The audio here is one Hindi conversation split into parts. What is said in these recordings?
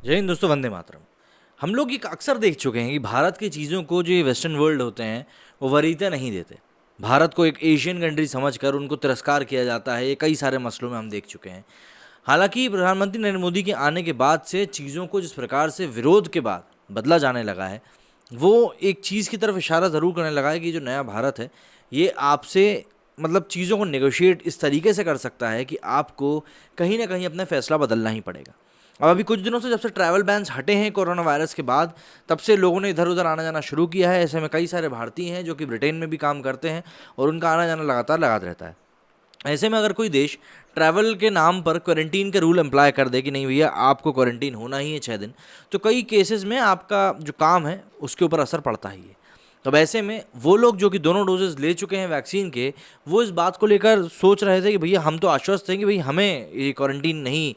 जय हिंद दोस्तों, वंदे मातरम। हम लोग ये अक्सर देख चुके हैं कि भारत की चीज़ों को जो ये वेस्टर्न वर्ल्ड होते हैं वो वरीयता नहीं देते। भारत को एक एशियन कंट्री समझकर उनको तिरस्कार किया जाता है। ये कई सारे मसलों में हम देख चुके हैं। हालांकि प्रधानमंत्री नरेंद्र मोदी के आने के बाद से चीज़ों को जिस प्रकार से विरोध के बाद बदला जाने लगा है, वो एक चीज़ की तरफ इशारा ज़रूर करने लगा है कि जो नया भारत है ये आपसे चीज़ों को नेगोशिएट इस तरीके से कर सकता है कि आपको कहीं ना कहीं अपना फैसला बदलना ही पड़ेगा। अब अभी कुछ दिनों से जब से ट्रैवल बैन्स हटे हैं कोरोना वायरस के बाद, तब से लोगों ने इधर उधर आना जाना शुरू किया है। ऐसे में कई सारे भारतीय हैं जो कि ब्रिटेन में भी काम करते हैं और उनका आना जाना लगातार लगा रहता है। ऐसे में अगर कोई देश ट्रैवल के नाम पर क्वारंटीन के रूल अप्लाई कर दे कि नहीं भैया आपको क्वारंटीन होना ही है 6 दिन, तो कई केसेस में आपका जो काम है उसके ऊपर असर पड़ता ही है। तो अब ऐसे में वो लोग जो कि दोनों डोजेस ले चुके हैं वैक्सीन के, वो इस बात को लेकर सोच रहे थे कि भैया हम तो आश्वस्त हैं कि भाई हमें ये क्वारंटीन नहीं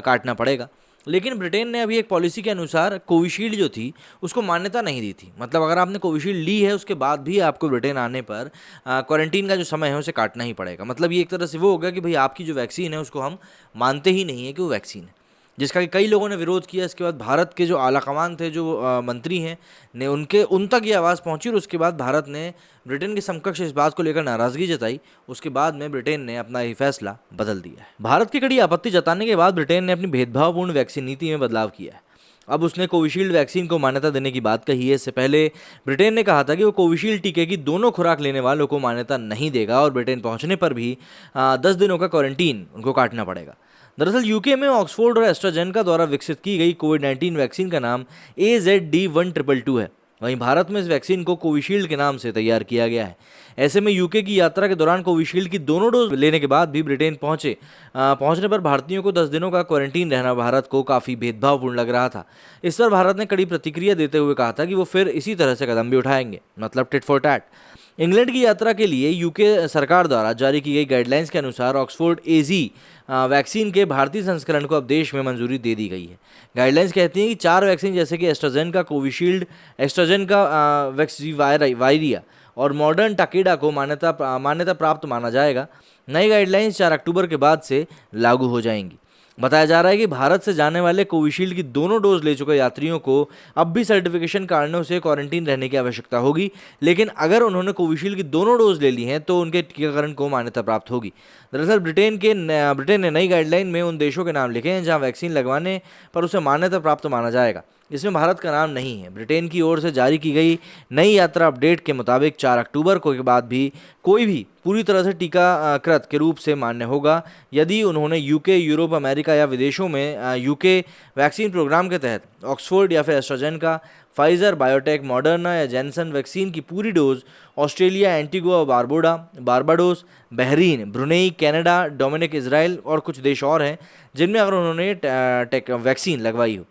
काटना पड़ेगा। लेकिन ब्रिटेन ने अभी एक पॉलिसी के अनुसार कोविशील्ड जो थी उसको मान्यता नहीं दी थी। मतलब अगर आपने कोविशील्ड ली है उसके बाद भी आपको ब्रिटेन आने पर क्वारंटीन का जो समय है उसे काटना ही पड़ेगा। मतलब ये एक तरह से वो होगा कि भाई आपकी जो वैक्सीन है उसको हम मानते ही नहीं है कि वो वैक्सीन है, जिसका कि कई लोगों ने विरोध किया। इसके बाद भारत के जो आलाकमान थे, जो मंत्री हैं, ने उन तक ये आवाज़ पहुंची और उसके बाद भारत ने ब्रिटेन के समकक्ष इस बात को लेकर नाराज़गी जताई। उसके बाद में ब्रिटेन ने अपना ये फैसला बदल दिया है। भारत की कड़ी आपत्ति जताने के बाद ब्रिटेन ने अपनी भेदभावपूर्ण वैक्सीन नीति में बदलाव किया है। अब उसने कोविशील्ड वैक्सीन को मान्यता देने की बात कही है। इससे पहले ब्रिटेन ने कहा था कि वो कोविशील्ड टीके की दोनों खुराक लेने वालों को मान्यता नहीं देगा और ब्रिटेन पहुंचने पर भी 10 दिनों का क्वारंटीन उनको काटना पड़ेगा। दरअसल यूके में ऑक्सफोर्ड और एस्ट्राजेनेका द्वारा विकसित की गई कोविड-19 वैक्सीन का नाम AZD1222 है। वहीं भारत में इस वैक्सीन को कोविशील्ड के नाम से तैयार किया गया है। ऐसे में यूके की यात्रा के दौरान कोविशील्ड की दोनों डोज लेने के बाद भी ब्रिटेन पहुंचने पर भारतीयों को 10 दिनों का क्वारंटीन रहना भारत को काफ़ी भेदभावपूर्ण लग रहा था। इस पर भारत ने कड़ी प्रतिक्रिया देते हुए कहा था कि वो फिर इसी तरह से कदम भी उठाएंगे, मतलब टिट फॉर टैट। इंग्लैंड की यात्रा के लिए यूके सरकार द्वारा जारी की गई गाइडलाइंस के अनुसार ऑक्सफोर्ड एजी वैक्सीन के भारतीय संस्करण को अब देश में मंजूरी दे दी गई है। गाइडलाइंस कहती हैं कि 4 वैक्सीन जैसे कि एस्ट्राजेनेका, कोविशील्ड, एस्ट्राजेनेका वैक्सीवायरिया और मॉडर्न टाकेडा को मान्यता प्राप्त माना जाएगा। नई गाइडलाइंस 4 अक्टूबर के बाद से लागू हो जाएंगी। बताया जा रहा है कि भारत से जाने वाले कोविशील्ड की दोनों डोज ले चुके यात्रियों को अब भी सर्टिफिकेशन कारणों से क्वारंटीन रहने की आवश्यकता होगी। लेकिन अगर उन्होंने कोविशील्ड की दोनों डोज ले ली हैं तो उनके टीकाकरण को मान्यता प्राप्त होगी। दरअसल ब्रिटेन ने नई गाइडलाइन में उन देशों के नाम लिखे हैं जहां वैक्सीन लगवाने पर उसे मान्यता प्राप्त माना जाएगा। इसमें भारत का नाम नहीं है। ब्रिटेन की ओर से जारी की गई नई यात्रा अपडेट के मुताबिक 4 अक्टूबर को के बाद भी कोई भी पूरी तरह से टीकाकृत के रूप से मान्य होगा यदि उन्होंने यूके, यूरोप, अमेरिका या विदेशों में यूके वैक्सीन प्रोग्राम के तहत ऑक्सफोर्ड या फिर एस्ट्राजेनेका, फाइजर, बायोटेक, मॉडर्ना या जैनसन वैक्सीन की पूरी dose Australia, Antigua, Barbados, Bahrain, Brunei, Canada, Dominic, Israel और कुछ देश और हैं जिनमें अगर उन्होंने वैक्सीन लगवाई हो।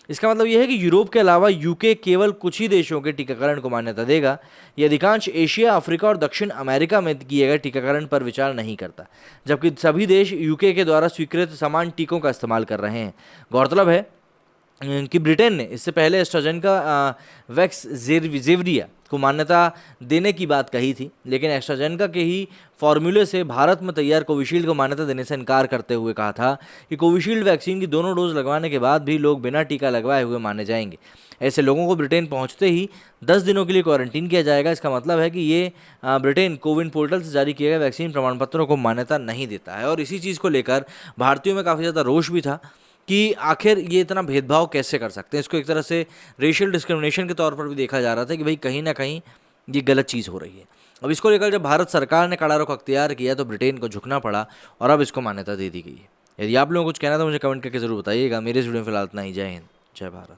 इसका मतलब यह है कि यूरोप के अलावा यूके केवल कुछ ही देशों के टीकाकरण को मान्यता देगा। ये अधिकांश एशिया, अफ्रीका और दक्षिण अमेरिका में किए गए टीकाकरण पर विचार नहीं करता, जबकि सभी देश यूके के द्वारा स्वीकृत समान टीकों का इस्तेमाल कर रहे हैं। गौरतलब है कि ब्रिटेन ने इससे पहले एस्ट्राजेनेका वैक्सीविरिया को मान्यता देने की बात कही थी, लेकिन एस्ट्राजेनेका के ही फॉर्मूले से भारत में तैयार कोविशील्ड को मान्यता देने से इनकार करते हुए कहा था कि कोविशील्ड वैक्सीन की दोनों डोज लगवाने के बाद भी लोग बिना टीका लगवाए हुए माने जाएंगे। ऐसे लोगों को ब्रिटेन पहुंचते ही 10 दिनों के लिए क्वारंटीन किया जाएगा। इसका मतलब है कि ये ब्रिटेन कोविन पोर्टल से जारी किए गए वैक्सीन प्रमाण पत्रों को मान्यता नहीं देता है। और इसी चीज़ को लेकर भारतीयों में काफ़ी ज़्यादा रोष भी था कि आखिर ये इतना भेदभाव कैसे कर सकते हैं। इसको एक तरह से रेशियल डिस्क्रिमिनेशन के तौर पर भी देखा जा रहा था कि भाई कहीं ना कहीं ये गलत चीज़ हो रही है। अब इसको लेकर जब भारत सरकार ने कड़ा रुख अख्तियार किया तो ब्रिटेन को झुकना पड़ा और अब इसको मान्यता दे दी गई है। यदि आप लोगों को कुछ कहना तो मुझे कमेंट करके ज़रूर बताइएगा। मेरे इस वीडियो में फिलहाल इतना ही। जय हिंद, जय भारत।